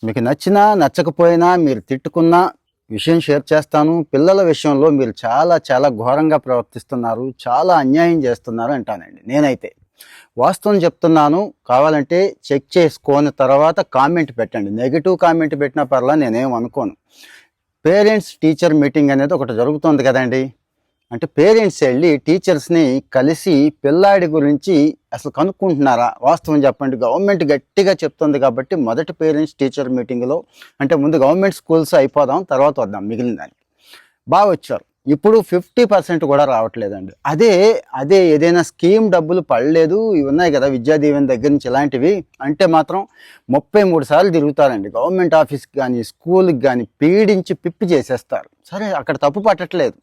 మీకు నచ్చినా నచ్చకపోయినా మీరు తిట్టుకున్నా విషయం షేర్ చేస్తాను. పిల్లల విషయంలో మీరు చాలా చాలా ఘోరంగా ప్రవర్తిస్తున్నారు, చాలా అన్యాయం చేస్తున్నారు అంటానండి నేనైతే. వాస్తవం చెప్తున్నాను, కావాలంటే చెక్ చేసుకొని తర్వాత కామెంట్ పెట్టండి. నెగిటివ్ కామెంట్ పెట్టినా పర్లా, నేనేం అనుకోను. పేరెంట్స్ టీచర్ మీటింగ్ అనేది ఒకటి జరుగుతుంది కదండి. అంటే పేరెంట్స్ వెళ్ళి టీచర్స్ని కలిసి పిల్లాడి గురించి అసలు కనుక్కుంటున్నారా? వాస్తవం చెప్పండి. గవర్నమెంట్ గట్టిగా చెప్తుంది కాబట్టి మొదటి పేరెంట్స్ టీచర్ మీటింగ్లో, అంటే ముందు గవర్నమెంట్ స్కూల్స్ అయిపోదాం, తర్వాత వద్దాం మిగిలిన దానికి. బాగా వచ్చారు. ఇప్పుడు 50% కూడా రావట్లేదండి. అదే అదే ఏదైనా స్కీమ్ డబ్బులు పడలేదు, ఇవి ఉన్నాయి కదా విద్యా దీవెన దగ్గర నుంచి, ఇలాంటివి అంటే మాత్రం 33 సార్లు తిరుగుతారండి గవర్నమెంట్ ఆఫీస్కి కానీ స్కూల్కి కానీ, పీడించి పిప్పి చేసేస్తారు. సరే, అక్కడ తప్పు పట్టట్లేదు.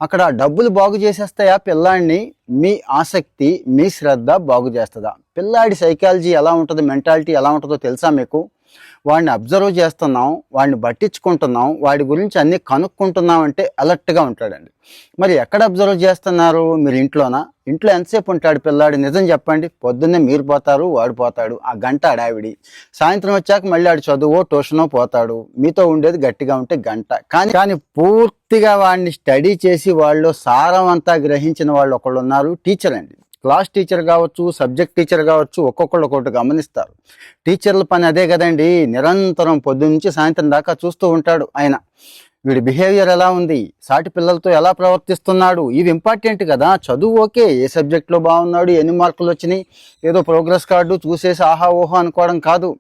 అక్కడ డబ్బులు బాగు చేసేస్తాయా పిల్లాడిని? మీ ఆసక్తి, మీ శ్రద్ధ బాగు చేస్తుందా? పిల్లాడి సైకాలజీ ఎలా ఉంటుందో, మెంటాలిటీ ఎలా ఉంటుందో తెలుసా మీకు? వాడిని అబ్జర్వ్ చేస్తున్నాం, వాడిని పట్టించుకుంటున్నాం, వాడి గురించి అన్నీ కనుక్కుంటున్నాం అంటే అలర్ట్గా ఉంటాడండి. మరి ఎక్కడ అబ్జర్వ్ చేస్తున్నారు? మీరు ఇంట్లోనా? ఇంట్లో ఎంతసేపు ఉంటాడు పిల్లాడు? నిజం చెప్పండి. పొద్దున్నే మీరు పోతారు, వాడు పోతాడు, ఆ గంట ఆడావిడి. సాయంత్రం వచ్చాక మళ్ళీ ఆడు చదువో ట్యూషనో పోతాడు. మీతో ఉండేది గట్టిగా ఉంటే గంట. కానీ పూర్తిగా వాడిని స్టడీ చేసి వాళ్ళు సారం అంతా గ్రహించిన వాళ్ళు ఒకళ్ళు ఉన్నారు, టీచర్ అండి. క్లాస్ టీచర్ కావచ్చు, సబ్జెక్ట్ టీచర్ కావచ్చు, ఒక్కొక్కళ్ళు ఒక్కొక్కటి గమనిస్తారు. టీచర్ల పని అదే కదండి. నిరంతరం పొద్దు నుంచి సాయంత్రం దాకా చూస్తూ ఉంటాడు ఆయన. వీడి బిహేవియర్ ఎలా ఉంది, సాటి పిల్లలతో ఎలా ప్రవర్తిస్తున్నాడు, ఇవి ఇంపార్టెంట్ కదా. చదువు ఓకే, ఏ సబ్జెక్ట్లో బాగున్నాడు, ఎన్ని మార్కులు వచ్చినాయి, ఏదో ప్రోగ్రెస్ కార్డు చూసేసి ఆహా ఓహో అనుకోవడం కాదు.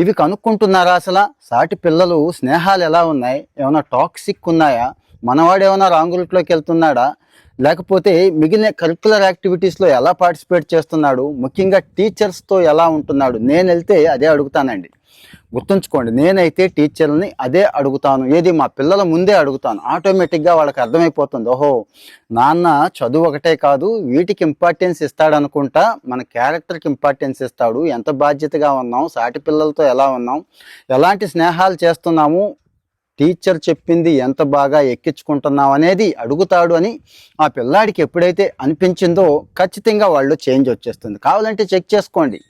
ఇవి కనుక్కుంటున్నారా అసలు? సాటి పిల్లలు స్నేహాలు ఎలా ఉన్నాయి, ఏమైనా టాక్సిక్ ఉన్నాయా, మనవాడు ఏమైనా రాంగ్ రూట్లోకి వెళ్తున్నాడా, లేకపోతే మిగిలిన కరిక్యులర్ యాక్టివిటీస్లో ఎలా పార్టిసిపేట్ చేస్తున్నాడు, ముఖ్యంగా టీచర్స్తో ఎలా ఉంటున్నాడు. నేను వెళ్తే అదే అడుగుతానండి, గుర్తుంచుకోండి. నేనైతే టీచర్ని అదే అడుగుతాను. ఏది మా పిల్లల ముందే అడుగుతాను. ఆటోమేటిక్గా వాళ్ళకి అర్థమైపోతుంది, ఓహో నాన్న చదువు ఒకటే కాదు వీటికి ఇంపార్టెన్స్ ఇస్తాడనుకుంటా, మన క్యారెక్టర్కి ఇంపార్టెన్స్ ఇస్తాడు, ఎంత బాధ్యతగా ఉన్నాం, సాటి పిల్లలతో ఎలా ఉన్నాం, ఎలాంటి స్నేహాలు చేస్తున్నాము, టీచర్ చెప్పింది ఎంత బాగా ఎక్కించుకుంటున్నాం అనేది అడుగుతాడు అని ఆ పిల్లాడికి ఎప్పుడైతే అనిపించిందో ఖచ్చితంగా వాళ్ళు చేంజ్ వచ్చేస్తుంది. కావాలంటే చెక్ చేసుకోండి.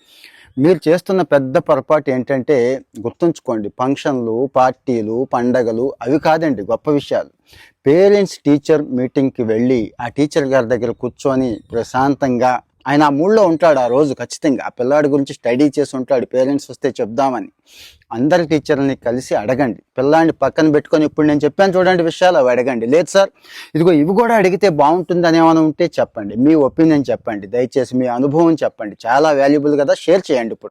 మీరు చేస్తున్న పెద్ద పొరపాటు ఏంటంటే, గుర్తుంచుకోండి, ఫంక్షన్లు, పార్టీలు, పండగలు అవి కాదండి గొప్ప విషయాలు. పేరెంట్స్ టీచర్ మీటింగ్కి వెళ్ళి ఆ టీచర్ గారి దగ్గర కూర్చొని ప్రశాంతంగా, ఆయన ఆ మూడ్లో ఉంటాడు ఆ రోజు, ఖచ్చితంగా ఆ పిల్లాడి గురించి స్టడీ చేసి ఉంటాడు, పేరెంట్స్ వస్తే చెప్దామని. అందరి టీచర్ని కలిసి అడగండి. పిల్లాడిని పక్కన పెట్టుకొని ఇప్పుడు నేను చెప్పాను చూడండి విషయాలు, అవి అడగండి. లేదు సార్ ఇదిగో ఇవి కూడా అడిగితే బాగుంటుందని ఏమైనా ఉంటే చెప్పండి, మీ ఒపీనియన్ చెప్పండి, దయచేసి మీ అనుభవం చెప్పండి. చాలా వాల్యుబుల్ కదా, షేర్ చేయండి ఇప్పుడు.